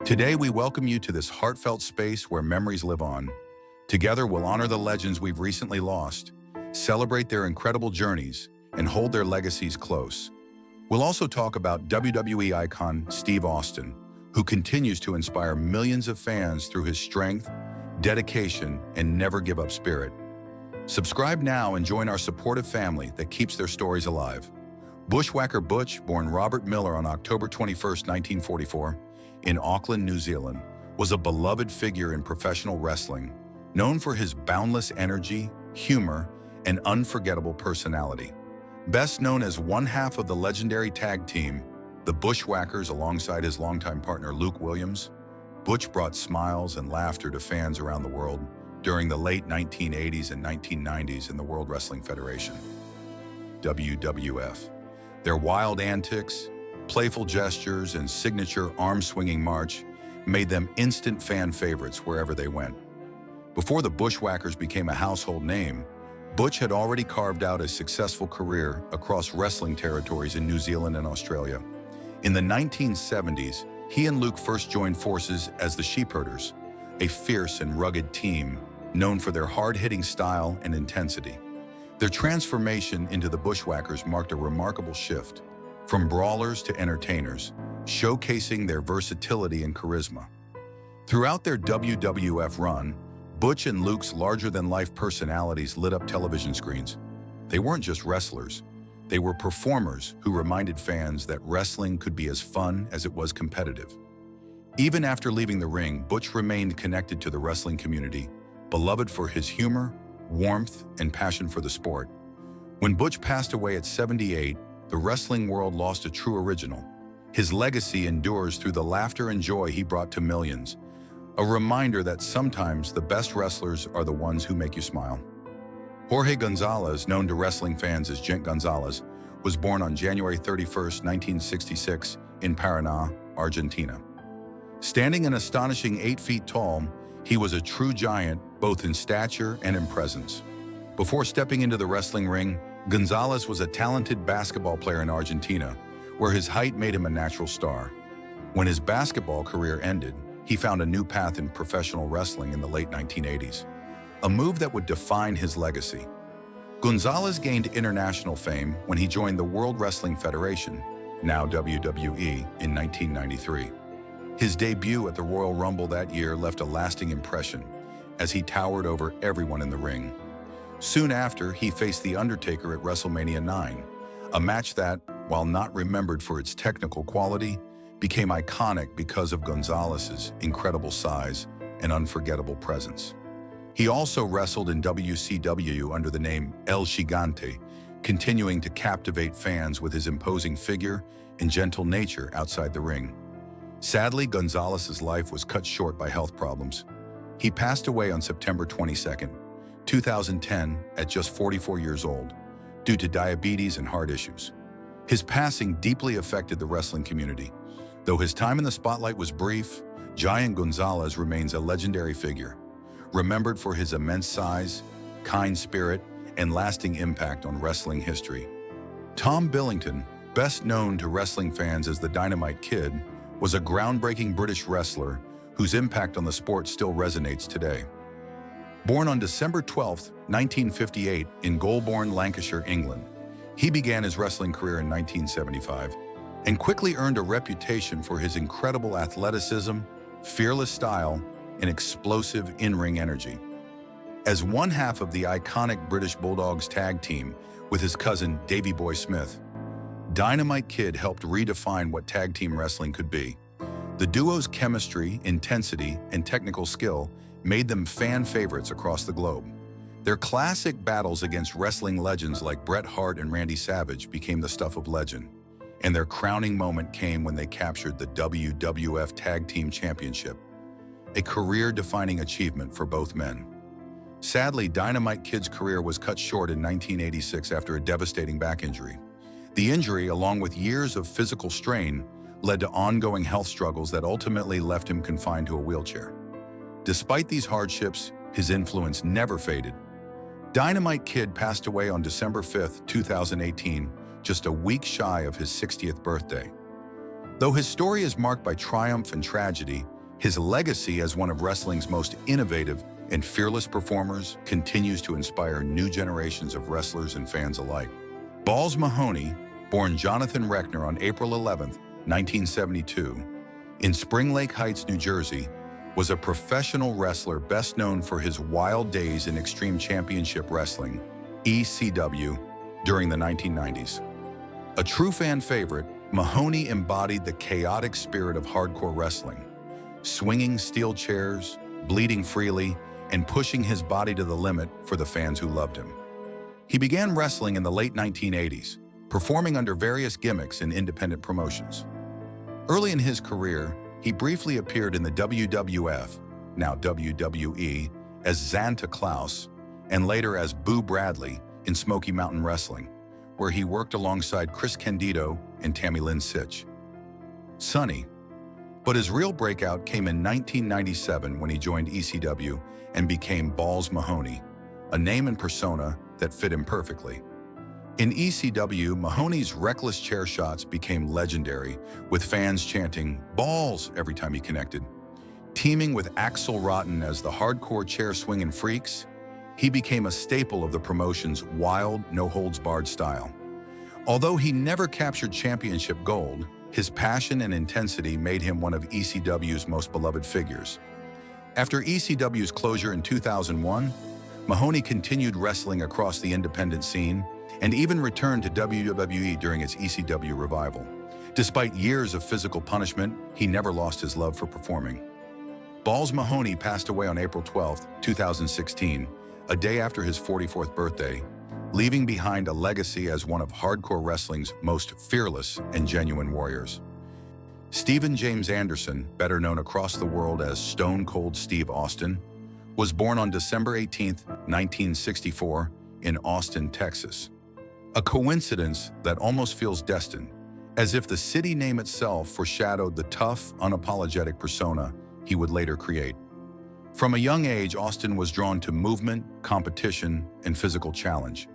Today, we welcome you to this heartfelt space where memories live on. Together, we'll honor the legends we've recently lost, celebrate their incredible journeys, and hold their legacies close. We'll also talk about WWE icon Steve Austin, who continues to inspire millions of fans through his strength, dedication, and never-give-up spirit. Subscribe now and join our supportive family that keeps their stories alive. Bushwhacker Butch, born Robert Miller on October 21, 1944, in Auckland, New Zealand, was a beloved figure in professional wrestling, known for his boundless energy, humor, and unforgettable personality. Best known as one half of the legendary tag team, the Bushwhackers, alongside his longtime partner Luke Williams, Butch brought smiles and laughter to fans around the world during the late 1980s and 1990s in the World Wrestling Federation, WWF. Their wild antics, playful gestures, and signature arm-swinging march made them instant fan favorites wherever they went. Before the Bushwhackers became a household name, Butch had already carved out a successful career across wrestling territories in New Zealand and Australia. In the 1970s, he and Luke first joined forces as the Sheepherders, a fierce and rugged team known for their hard-hitting style and intensity. Their transformation into the Bushwhackers marked a remarkable shift, from brawlers to entertainers, showcasing their versatility and charisma. Throughout their WWF run, Butch and Luke's larger-than-life personalities lit up television screens. They weren't just wrestlers. They were performers who reminded fans that wrestling could be as fun as it was competitive. Even after leaving the ring, Butch remained connected to the wrestling community, beloved for his humor, warmth, and passion for the sport. When Butch passed away at 78, the wrestling world lost a true original. His legacy endures through the laughter and joy he brought to millions, a reminder that sometimes the best wrestlers are the ones who make you smile. Jorge González, known to wrestling fans as Gent Gonzalez, was born on January 31, 1966, in Paraná, Argentina. Standing an astonishing 8 feet tall, he was a true giant both in stature and in presence. Before stepping into the wrestling ring, Gonzalez was a talented basketball player in Argentina, where his height made him a natural star. When his basketball career ended, he found a new path in professional wrestling in the late 1980s, a move that would define his legacy. Gonzalez gained international fame when he joined the World Wrestling Federation, now WWE, in 1993. His debut at the Royal Rumble that year left a lasting impression, as he towered over everyone in the ring. Soon after, he faced The Undertaker at WrestleMania 9, a match that, while not remembered for its technical quality, became iconic because of Gonzalez's incredible size and unforgettable presence. He also wrestled in WCW under the name El Gigante, continuing to captivate fans with his imposing figure and gentle nature outside the ring. Sadly, Gonzalez's life was cut short by health problems. He passed away on September 22, 2010, at just 44 years old, due to diabetes and heart issues. His passing deeply affected the wrestling community. Though his time in the spotlight was brief, Giant Gonzalez remains a legendary figure, remembered for his immense size, kind spirit, and lasting impact on wrestling history. Tom Billington, best known to wrestling fans as the Dynamite Kid, was a groundbreaking British wrestler whose impact on the sport still resonates today. Born on December 12, 1958, in Goulburn, Lancashire, England, he began his wrestling career in 1975 and quickly earned a reputation for his incredible athleticism, fearless style, and explosive in-ring energy. As one half of the iconic British Bulldogs tag team with his cousin Davey Boy Smith, Dynamite Kid helped redefine what tag team wrestling could be. The duo's chemistry, intensity, and technical skill made them fan favorites across the globe. Their classic battles against wrestling legends like Bret Hart and Randy Savage became the stuff of legend, and their crowning moment came when they captured the WWF Tag Team Championship, a career-defining achievement for both men. Sadly, Dynamite Kid's career was cut short in 1986 after a devastating back injury. The injury, along with years of physical strain, led to ongoing health struggles that ultimately left him confined to a wheelchair. Despite these hardships, his influence never faded. Dynamite Kid passed away on December 5, 2018, just a week shy of his 60th birthday. Though his story is marked by triumph and tragedy, His legacy as one of wrestling's most innovative and fearless performers continues to inspire new generations of wrestlers and fans alike. Balls Mahoney, born Jonathan Reckner on April 11, 1972, in Spring Lake Heights, New Jersey, was a professional wrestler best known for his wild days in Extreme Championship Wrestling, ECW, during the 1990s. A true fan favorite, Mahoney embodied the chaotic spirit of hardcore wrestling, swinging steel chairs, bleeding freely, and pushing his body to the limit for the fans who loved him. He began wrestling in the late 1980s, performing under various gimmicks in independent promotions. Early in his career, he briefly appeared in the WWF, now WWE, as Santa Claus, and later as Boo Bradley in Smoky Mountain Wrestling, where he worked alongside Chris Candido and Tammy Lynn Sitch. Sonny. But his real breakout came in 1997 when he joined ECW and became Balls Mahoney, a name and persona that fit him perfectly. In ECW, Mahoney's reckless chair shots became legendary, with fans chanting "Balls" every time he connected. Teaming with Axl Rotten as the hardcore chair-swinging freaks, he became a staple of the promotion's wild, no-holds-barred style. Although he never captured championship gold, his passion and intensity made him one of ECW's most beloved figures. After ECW's closure in 2001, Mahoney continued wrestling across the independent scene and even returned to WWE during its ECW revival. Despite years of physical punishment, he never lost his love for performing. Balls Mahoney passed away on April 12, 2016, a day after his 44th birthday, leaving behind a legacy as one of hardcore wrestling's most fearless and genuine warriors. Stephen James Anderson, better known across the world as Stone Cold Steve Austin, was born on December 18, 1964, in Austin, Texas. A coincidence that almost feels destined, as if the city name itself foreshadowed the tough, unapologetic persona he would later create. From a young age, Austin was drawn to movement, competition, and physical challenge.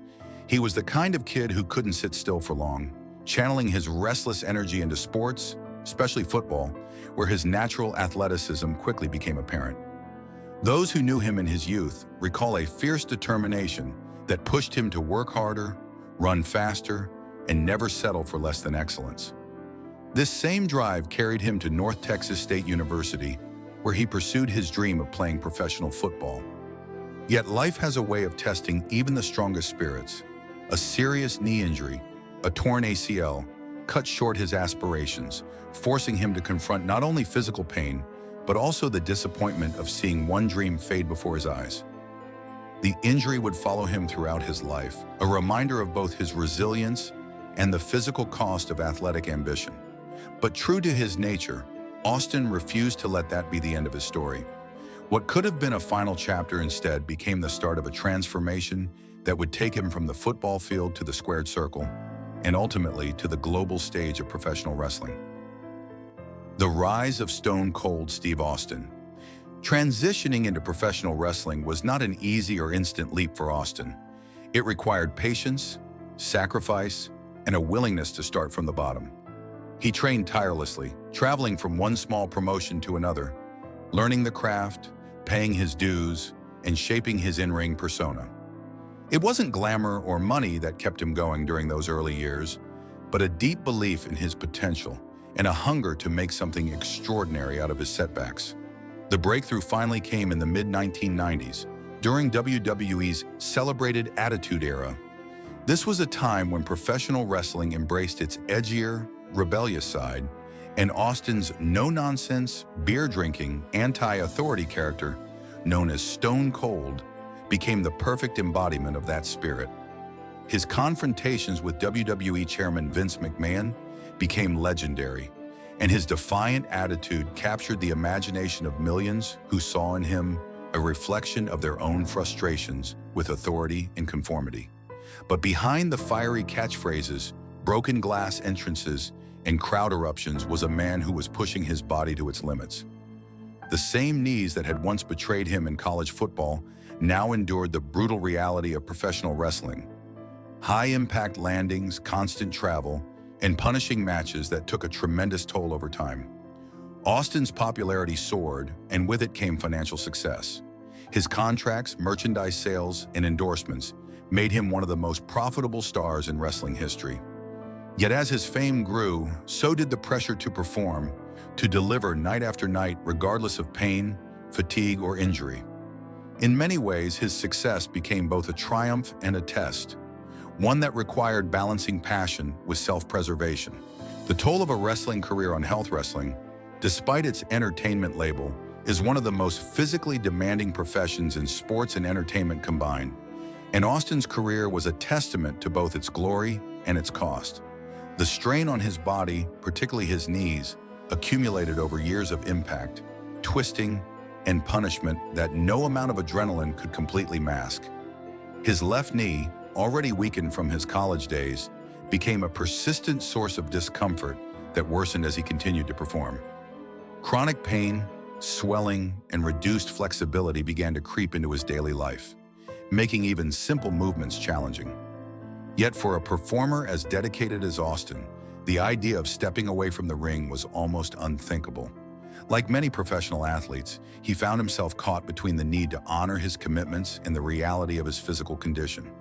He was the kind of kid who couldn't sit still for long, channeling his restless energy into sports, especially football, where his natural athleticism quickly became apparent. Those who knew him in his youth recall a fierce determination that pushed him to work harder, run faster, and never settle for less than excellence. This same drive carried him to North Texas State University, where he pursued his dream of playing professional football. Yet life has a way of testing even the strongest spirits. A serious knee injury, a torn ACL, cut short his aspirations, forcing him to confront not only physical pain, but also the disappointment of seeing one dream fade before his eyes. The injury would follow him throughout his life, a reminder of both his resilience and the physical cost of athletic ambition. But true to his nature, Austin refused to let that be the end of his story. What could have been a final chapter instead became the start of a transformation that would take him from the football field to the squared circle, and ultimately to the global stage of professional wrestling. The rise of Stone Cold Steve Austin. Transitioning into professional wrestling was not an easy or instant leap for Austin. It required patience, sacrifice, and a willingness to start from the bottom. He trained tirelessly, traveling from one small promotion to another, learning the craft, paying his dues, and shaping his in-ring persona. It wasn't glamour or money that kept him going during those early years, but a deep belief in his potential and a hunger to make something extraordinary out of his setbacks. The breakthrough finally came in the mid-1990s, during WWE's celebrated Attitude Era. This was a time when professional wrestling embraced its edgier, rebellious side, and Austin's no-nonsense, beer-drinking, anti-authority character, known as Stone Cold, became the perfect embodiment of that spirit. His confrontations with WWE Chairman Vince McMahon became legendary, and his defiant attitude captured the imagination of millions who saw in him a reflection of their own frustrations with authority and conformity. But behind the fiery catchphrases, broken glass entrances, and crowd eruptions was a man who was pushing his body to its limits. The same knees that had once betrayed him in college football now endured the brutal reality of professional wrestling. High-impact landings, constant travel, and punishing matches that took a tremendous toll over time. Austin's popularity soared, and with it came financial success. His contracts, merchandise sales, and endorsements made him one of the most profitable stars in wrestling history. Yet as his fame grew, so did the pressure to perform, to deliver night after night regardless of pain, fatigue, or injury. In many ways, his success became both a triumph and a test, one that required balancing passion with self-preservation. The toll of a wrestling career on health wrestling, despite its entertainment label, is one of the most physically demanding professions in sports and entertainment combined, and Austin's career was a testament to both its glory and its cost. The strain on his body, particularly his knees, accumulated over years of impact, twisting, and punishment that no amount of adrenaline could completely mask. His left knee, already weakened from his college days, became a persistent source of discomfort that worsened as he continued to perform. Chronic pain, swelling, and reduced flexibility began to creep into his daily life, making even simple movements challenging. Yet for a performer as dedicated as Austin, the idea of stepping away from the ring was almost unthinkable. Like many professional athletes, he found himself caught between the need to honor his commitments and the reality of his physical condition.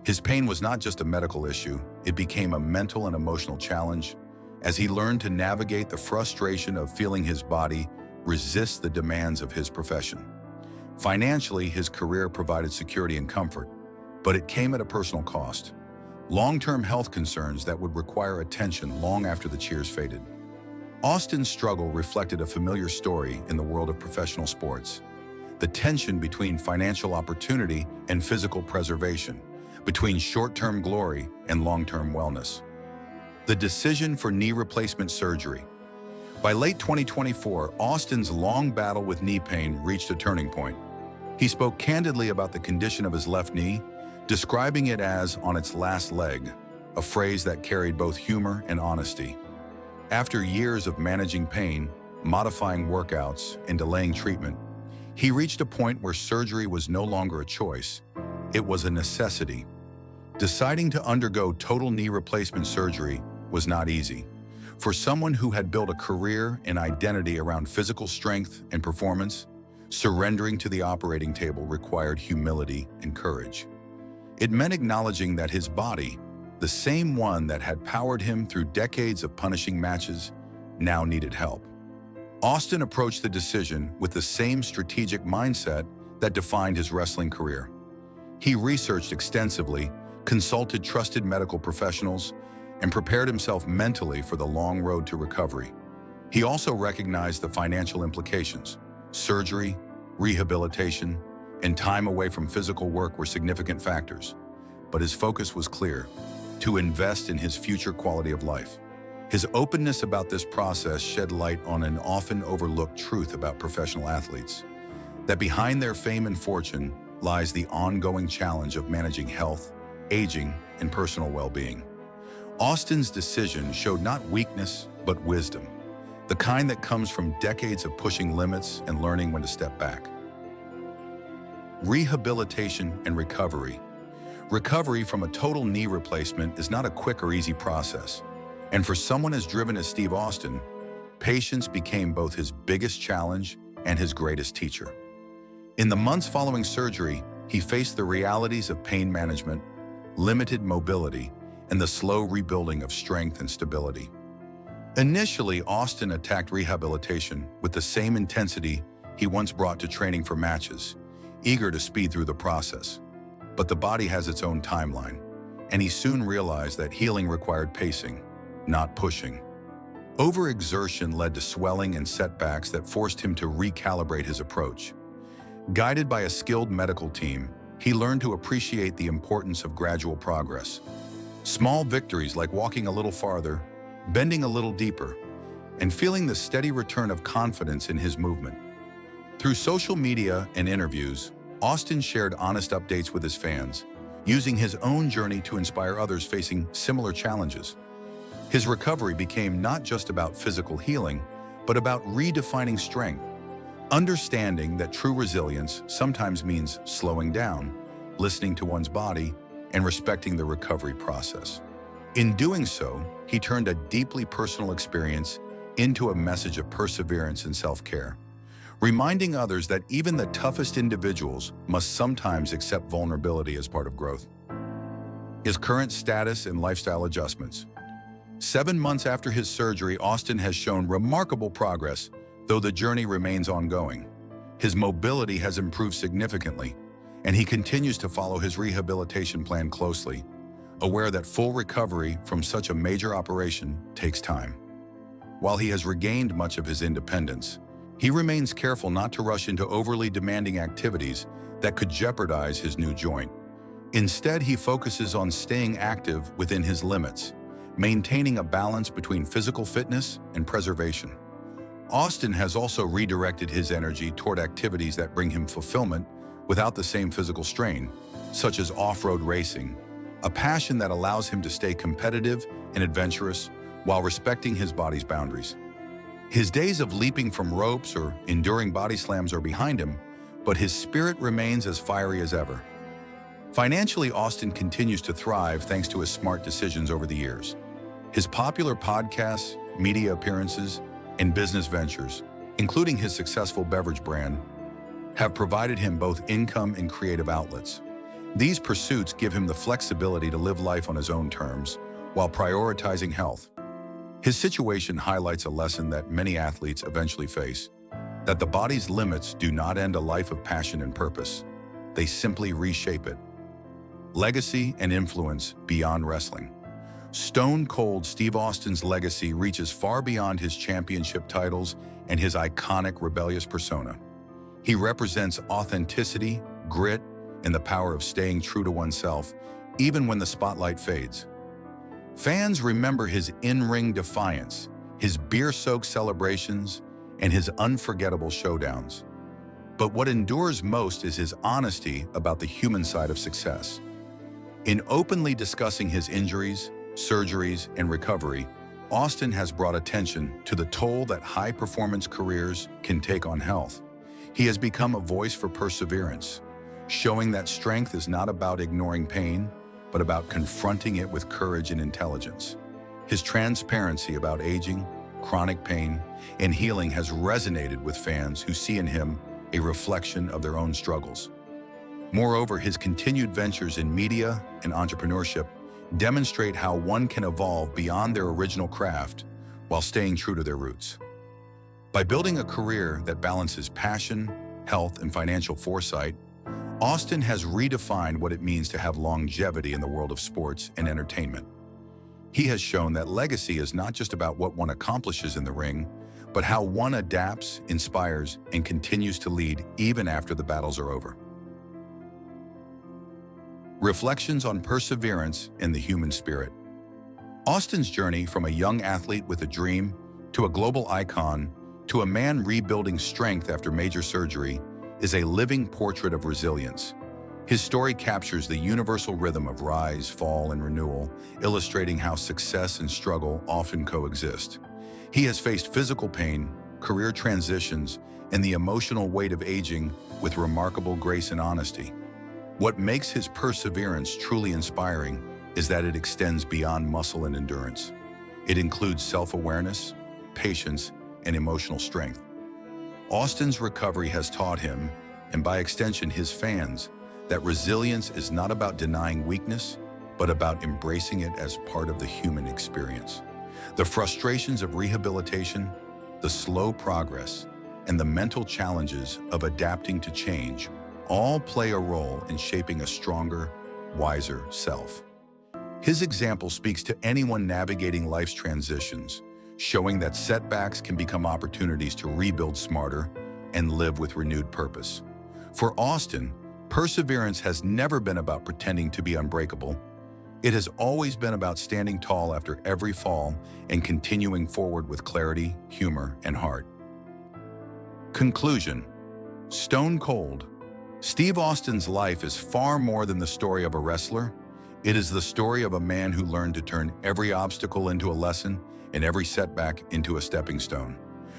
His pain was not just a medical issue, it became a mental and emotional challenge as he learned to navigate the frustration of feeling his body resist the demands of his profession. Financially, his career provided security and comfort, but it came at a personal cost. Long-term health concerns that would require attention long after the cheers faded. Austin's struggle reflected a familiar story in the world of professional sports. The tension between financial opportunity and physical preservation, between short-term glory and long-term wellness. The decision for knee replacement surgery. By late 2024, Austin's long battle with knee pain reached a turning point. He spoke candidly about the condition of his left knee, describing it as on its last leg, a phrase that carried both humor and honesty. After years of managing pain, modifying workouts, and delaying treatment, he reached a point where surgery was no longer a choice. It was a necessity. Deciding to undergo total knee replacement surgery was not easy. For someone who had built a career and identity around physical strength and performance, surrendering to the operating table required humility and courage. It meant acknowledging that his body, the same one that had powered him through decades of punishing matches, now needed help. Austin approached the decision with the same strategic mindset that defined his wrestling career. He researched extensively, consulted trusted medical professionals, and prepared himself mentally for the long road to recovery. He also recognized the financial implications. Surgery, rehabilitation, and time away from physical work were significant factors, but his focus was clear: to invest in his future quality of life. His openness about this process shed light on an often overlooked truth about professional athletes, that behind their fame and fortune lies the ongoing challenge of managing health, aging, and personal well-being. Austin's decision showed not weakness, but wisdom, the kind that comes from decades of pushing limits and learning when to step back. Rehabilitation and recovery. Recovery from a total knee replacement is not a quick or easy process, and for someone as driven as Steve Austin, patience became both his biggest challenge and his greatest teacher. In the months following surgery, he faced the realities of pain management, limited mobility, and the slow rebuilding of strength and stability. Initially, Austin attacked rehabilitation with the same intensity he once brought to training for matches, eager to speed through the process. But the body has its own timeline, and he soon realized that healing required pacing, not pushing. Overexertion led to swelling and setbacks that forced him to recalibrate his approach. Guided by a skilled medical team, he learned to appreciate the importance of gradual progress. Small victories like walking a little farther, bending a little deeper, and feeling the steady return of confidence in his movement. Through social media and interviews, Austin shared honest updates with his fans, using his own journey to inspire others facing similar challenges. His recovery became not just about physical healing, but about redefining strength, understanding that true resilience sometimes means slowing down, listening to one's body, and respecting the recovery process. In doing so, he turned a deeply personal experience into a message of perseverance and self-care, reminding others that even the toughest individuals must sometimes accept vulnerability as part of growth. His current status and lifestyle adjustments. 7 months after his surgery, Austin has shown remarkable progress, though the journey remains ongoing. His mobility has improved significantly, and he continues to follow his rehabilitation plan closely, aware that full recovery from such a major operation takes time. While he has regained much of his independence, he remains careful not to rush into overly demanding activities that could jeopardize his new joint. Instead, he focuses on staying active within his limits, maintaining a balance between physical fitness and preservation. Austin has also redirected his energy toward activities that bring him fulfillment without the same physical strain, such as off-road racing, a passion that allows him to stay competitive and adventurous while respecting his body's boundaries. His days of leaping from ropes or enduring body slams are behind him, but his spirit remains as fiery as ever. Financially, Austin continues to thrive thanks to his smart decisions over the years. His popular podcasts, media appearances, and business ventures, including his successful beverage brand, have provided him both income and creative outlets. These pursuits give him the flexibility to live life on his own terms while prioritizing health. His situation highlights a lesson that many athletes eventually face, that the body's limits do not end a life of passion and purpose. They simply reshape it. Legacy and influence beyond wrestling. Stone Cold Steve Austin's legacy reaches far beyond his championship titles and his iconic rebellious persona. He represents authenticity, grit, and the power of staying true to oneself, even when the spotlight fades. Fans remember his in-ring defiance, his beer-soaked celebrations, and his unforgettable showdowns. But what endures most is his honesty about the human side of success. In openly discussing his injuries, surgeries, and recovery, Austin has brought attention to the toll that high-performance careers can take on health. He has become a voice for perseverance, showing that strength is not about ignoring pain, but about confronting it with courage and intelligence. His transparency about aging, chronic pain, and healing has resonated with fans who see in him a reflection of their own struggles. Moreover, his continued ventures in media and entrepreneurship demonstrate how one can evolve beyond their original craft while staying true to their roots. By building a career that balances passion, health, and financial foresight, Austin has redefined what it means to have longevity in the world of sports and entertainment. He has shown that legacy is not just about what one accomplishes in the ring, but how one adapts, inspires, and continues to lead even after the battles are over. Reflections on perseverance and the human spirit. Austin's journey from a young athlete with a dream to a global icon to a man rebuilding strength after major surgery is a living portrait of resilience. His story captures the universal rhythm of rise, fall, and renewal, illustrating how success and struggle often coexist. He has faced physical pain, career transitions, and the emotional weight of aging with remarkable grace and honesty. What makes his perseverance truly inspiring is that it extends beyond muscle and endurance. It includes self-awareness, patience, and emotional strength. Austin's recovery has taught him, and by extension his fans, that resilience is not about denying weakness, but about embracing it as part of the human experience. The frustrations of rehabilitation, the slow progress, and the mental challenges of adapting to change all play a role in shaping a stronger, wiser self. His example speaks to anyone navigating life's transitions, showing that setbacks can become opportunities to rebuild smarter and live with renewed purpose. For Austin, perseverance has never been about pretending to be unbreakable. It has always been about standing tall after every fall and continuing forward with clarity, humor, and heart. Conclusion. Stone Cold. Steve Austin's life is far more than the story of a wrestler. It is the story of a man who learned to turn every obstacle into a lesson and every setback into a stepping stone.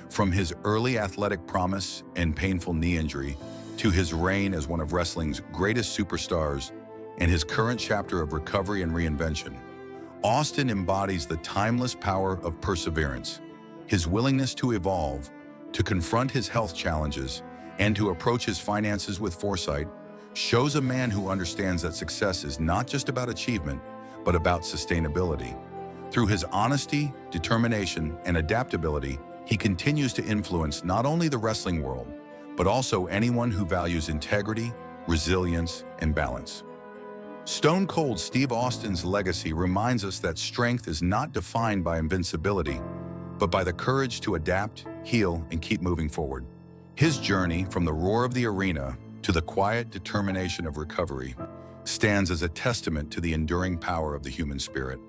From his early athletic promise and painful knee injury to his reign as one of wrestling's greatest superstars and his current chapter of recovery and reinvention, Austin embodies the timeless power of perseverance. his willingness to evolve, to confront his health challenges, and to approach his finances with foresight shows a man who understands that success is not just about achievement, but about sustainability. Through his honesty, determination, and adaptability, he continues to influence not only the wrestling world, but also anyone who values integrity, resilience, and balance. Stone Cold Steve Austin's legacy reminds us that strength is not defined by invincibility, but by the courage to adapt, heal, and keep moving forward. His journey from the roar of the arena to the quiet determination of recovery stands as a testament to the enduring power of the human spirit.